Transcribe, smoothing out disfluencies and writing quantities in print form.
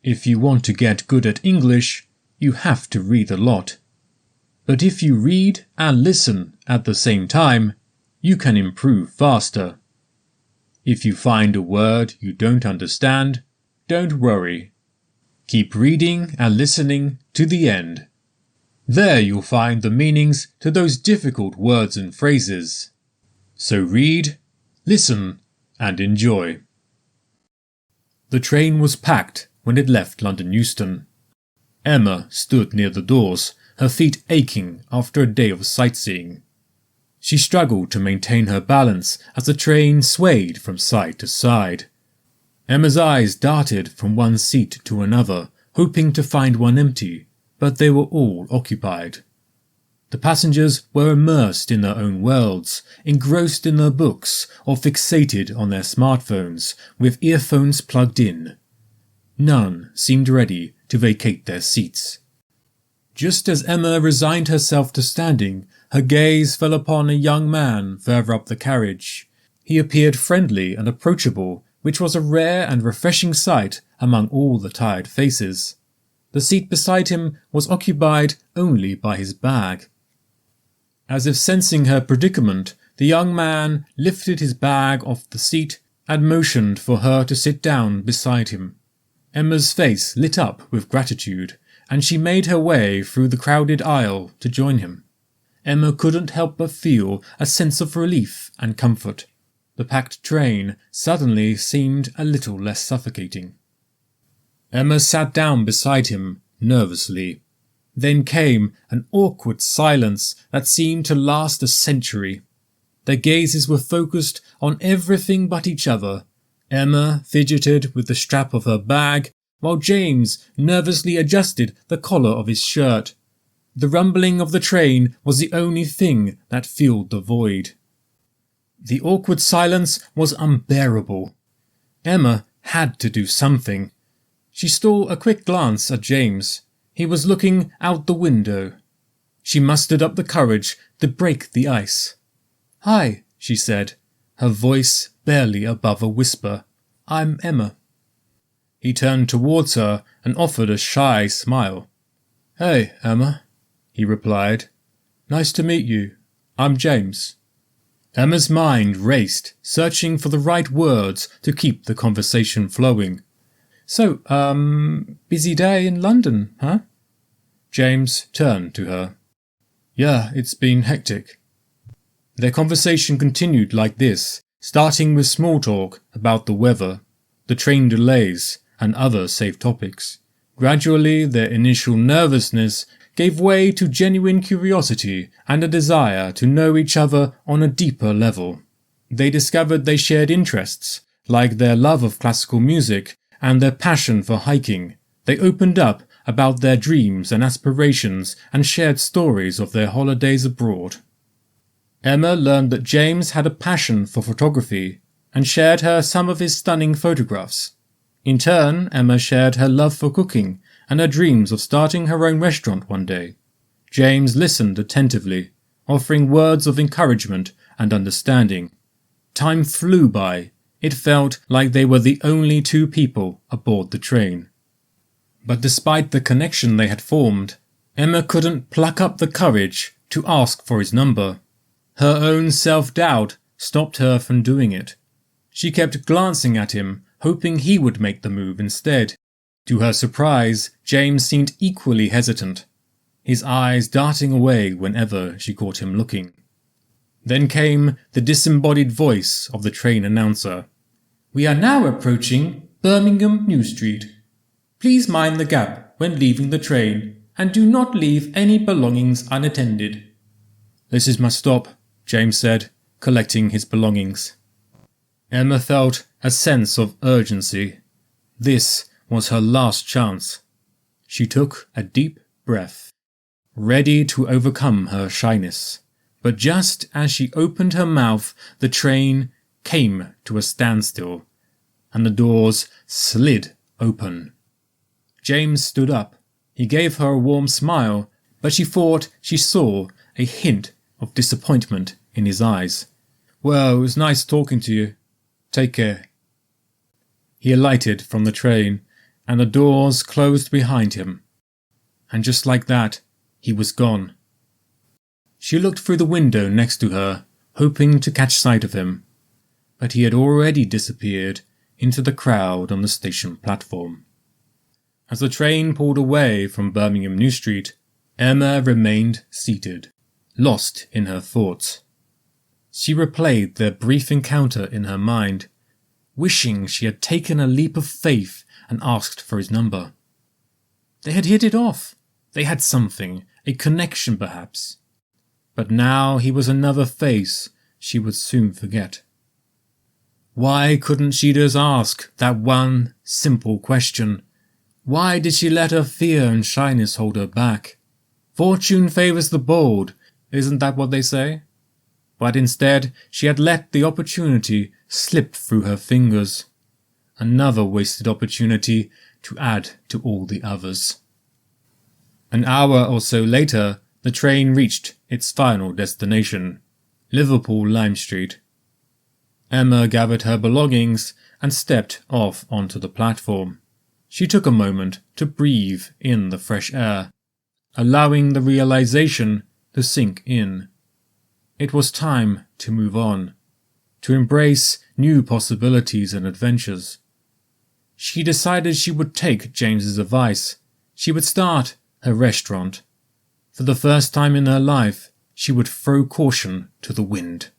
If you want to get good at English, you have to read a lot. But if you read and listen at the same time, you can improve faster. If you find a word you don't understand, don't worry. Keep reading and listening to the end. There you'll find the meanings to those difficult words and phrases. So read, listen, and enjoy. The train was packed when it left London Euston. Emma stood near the doors, her feet aching after a day of sightseeing. She struggled to maintain her balance as the train swayed from side to side. Emma's eyes darted from one seat to another, hoping to find one empty, but they were all occupied. The passengers were immersed in their own worlds, engrossed in their books, or fixated on their smartphones, with earphones plugged in. None seemed ready to vacate their seats. Just as Emma resigned herself to standing, her gaze fell upon a young man further up the carriage. He appeared friendly and approachable, which was a rare and refreshing sight among all the tired faces. The seat beside him was occupied only by his bag. As if sensing her predicament, the young man lifted his bag off the seat and motioned for her to sit down beside him. Emma's face lit up with gratitude, and she made her way through the crowded aisle to join him. Emma couldn't help but feel a sense of relief and comfort. The packed train suddenly seemed a little less suffocating. Emma sat down beside him nervously. Then came an awkward silence that seemed to last a century. Their gazes were focused on everything but each other. Emma fidgeted with the strap of her bag, while James nervously adjusted the collar of his shirt. The rumbling of the train was the only thing that filled the void. The awkward silence was unbearable. Emma had to do something. She stole a quick glance at James. He was looking out the window. She mustered up the courage to break the ice. "Hi," she said, her voice barely above a whisper. "I'm Emma." He turned towards her and offered a shy smile. "Hey, Emma," he replied. "Nice to meet you. I'm James." Emma's mind raced, searching for the right words to keep the conversation flowing. "So, busy day in London, huh?" James turned to her. "Yeah, it's been hectic." Their conversation continued like this, starting with small talk about the weather, the train delays, and other safe topics. Gradually, their initial nervousness gave way to genuine curiosity and a desire to know each other on a deeper level. They discovered they shared interests, like their love of classical music and their passion for hiking. They opened up about their dreams and aspirations and shared stories of their holidays abroad. Emma learned that James had a passion for photography and shared her some of his stunning photographs. In turn, Emma shared her love for cooking and her dreams of starting her own restaurant one day. James listened attentively, offering words of encouragement and understanding. Time flew by. It felt like they were the only two people aboard the train. But despite the connection they had formed, Emma couldn't pluck up the courage to ask for his number. Her own self-doubt stopped her from doing it. She kept glancing at him, hoping he would make the move instead. To her surprise, James seemed equally hesitant, his eyes darting away whenever she caught him looking. Then came the disembodied voice of the train announcer. "We are now approaching Birmingham New Street. Please mind the gap when leaving the train and do not leave any belongings unattended." "This is my stop," James said, collecting his belongings. Emma felt a sense of urgency. This was her last chance. She took a deep breath, ready to overcome her shyness. But just as she opened her mouth, the train came to a standstill, and the doors slid open. James stood up. He gave her a warm smile, but she thought she saw a hint of disappointment in his eyes. "Well, it was nice talking to you. Take care." He alighted from the train. and the doors closed behind him. And just like that, he was gone. She looked through the window next to her, hoping to catch sight of him, but he had already disappeared into the crowd on the station platform. As the train pulled away from Birmingham New Street, Emma remained seated, lost in her thoughts. She replayed their brief encounter in her mind, wishing she had taken a leap of faith and asked for his number. They had hit it off. They had something, a connection perhaps. But now he was another face she would soon forget. Why couldn't she just ask that one simple question? Why did she let her fear and shyness hold her back? Fortune favours the bold, isn't that what they say? But instead, she had let the opportunity slip through her fingers. Another wasted opportunity to add to all the others. An hour or so later, the train reached its final destination, Liverpool Lime Street. Emma gathered her belongings and stepped off onto the platform. She took a moment to breathe in the fresh air, allowing the realization to sink in. It was time to move on, to embrace new possibilities and adventures. She decided she would take James's advice. She would start her restaurant. For the first time in her life, she would throw caution to the wind.